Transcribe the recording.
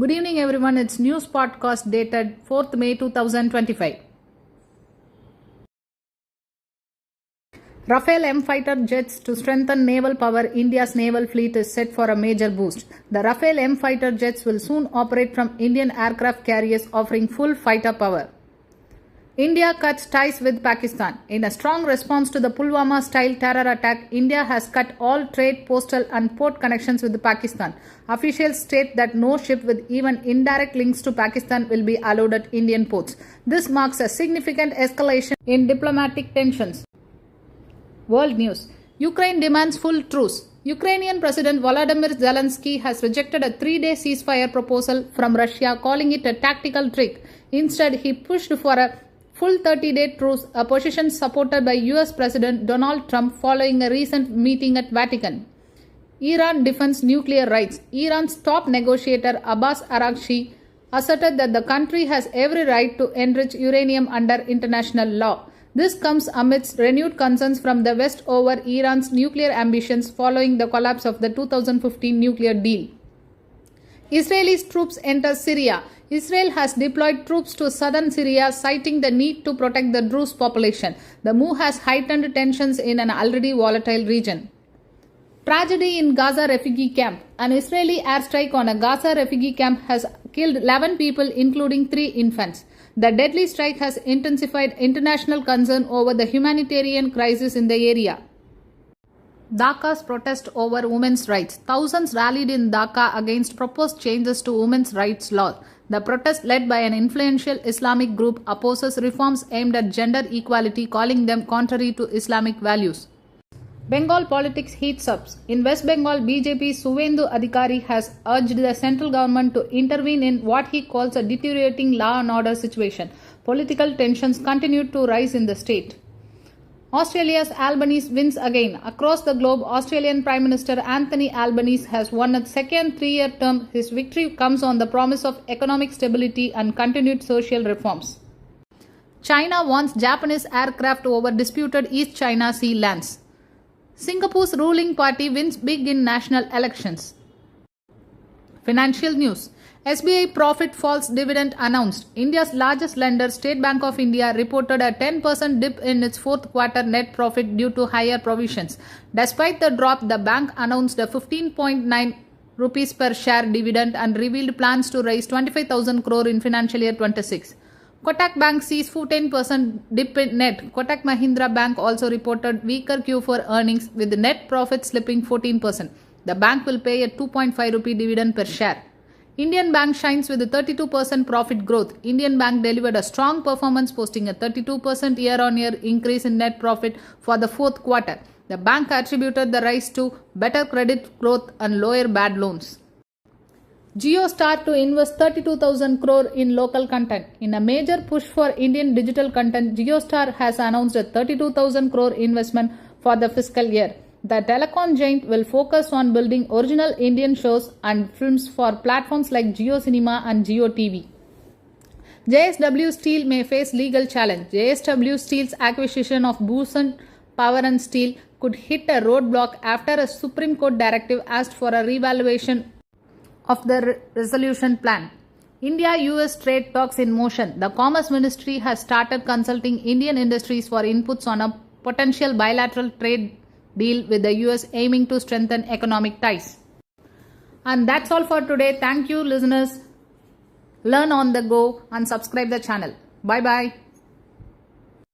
Good evening everyone, it's news podcast dated 4th May 2025. Rafale M fighter jets to strengthen naval power. India's naval fleet is set for a major boost. The Rafale M fighter jets will soon operate from Indian aircraft carriers, offering full fighter power. India cuts ties with Pakistan. In a strong response to the Pulwama-style terror attack, India has cut all trade, postal and port connections with Pakistan. Officials state that no ship with even indirect links to Pakistan will be allowed at Indian ports. This marks a significant escalation in diplomatic tensions. World news. Ukraine demands full truce. Ukrainian President Volodymyr Zelensky has rejected a 3-day ceasefire proposal from Russia, calling it a tactical trick. Instead, he pushed for a full 30-day truce, a position supported by US President Donald Trump following a recent meeting at Vatican. Iran defends nuclear rights. Iran's top negotiator Abbas Araghchi asserted that the country has every right to enrich uranium under international law. This comes amidst renewed concerns from the West over Iran's nuclear ambitions following the collapse of the 2015 nuclear deal. Israeli troops enter Syria. Israel has deployed troops to southern Syria, citing the need to protect the Druze population. The move has heightened tensions in an already volatile region. Tragedy in Gaza refugee camp. An Israeli airstrike on a Gaza refugee camp has killed 11 people, including 3 infants. The deadly strike has intensified international concern over the humanitarian crisis in the area. Dhaka's protest over women's rights. Thousands rallied in Dhaka against proposed changes to women's rights law. The protest, led by an influential Islamic group, opposes reforms aimed at gender equality, calling them contrary to Islamic values. Bengal politics heats up. In West Bengal, BJP Suvendu Adhikari has urged the central government to intervene in what he calls a deteriorating law and order situation. Political tensions continue to rise in the state. Australia's Albanese wins again. Across the globe, Australian Prime Minister Anthony Albanese has won a second 3-year term. His victory comes on the promise of economic stability and continued social reforms. China wants Japanese aircraft over disputed East China Sea lands. Singapore's ruling party wins big in national elections. Financial news. SBI profit falls, dividend announced. India's largest lender, State Bank of India, reported a 10% dip in its fourth quarter net profit due to higher provisions. Despite the drop, the bank announced a 15.9 rupees per share dividend and revealed plans to raise 25,000 crore in financial year 26. Kotak Bank sees 10% dip in net. Kotak Mahindra Bank also reported weaker Q4 earnings, with the net profit slipping 14%. The bank will pay a 2.5 rupee dividend per share. Indian Bank shines with a 32% profit growth. Indian Bank delivered a strong performance, posting a 32% year-on-year increase in net profit for the fourth quarter. The bank attributed the rise to better credit growth and lower bad loans. JioStar to invest 32,000 crore in local content. In a major push for Indian digital content, JioStar has announced a 32,000 crore investment for the fiscal year. The telecom giant will focus on building original Indian shows and films for platforms like Jio Cinema and Jio TV. JSW Steel may face legal challenge. JSW Steel's acquisition of Bhushan Power and Steel could hit a roadblock after a Supreme Court directive asked for a revaluation of the resolution plan. India-US trade talks in motion. The Commerce Ministry has started consulting Indian industries for inputs on a potential bilateral trade deal with the US, aiming to strengthen economic ties. And that's all for today. Thank you, listeners. Learn on the go and subscribe the channel. Bye bye.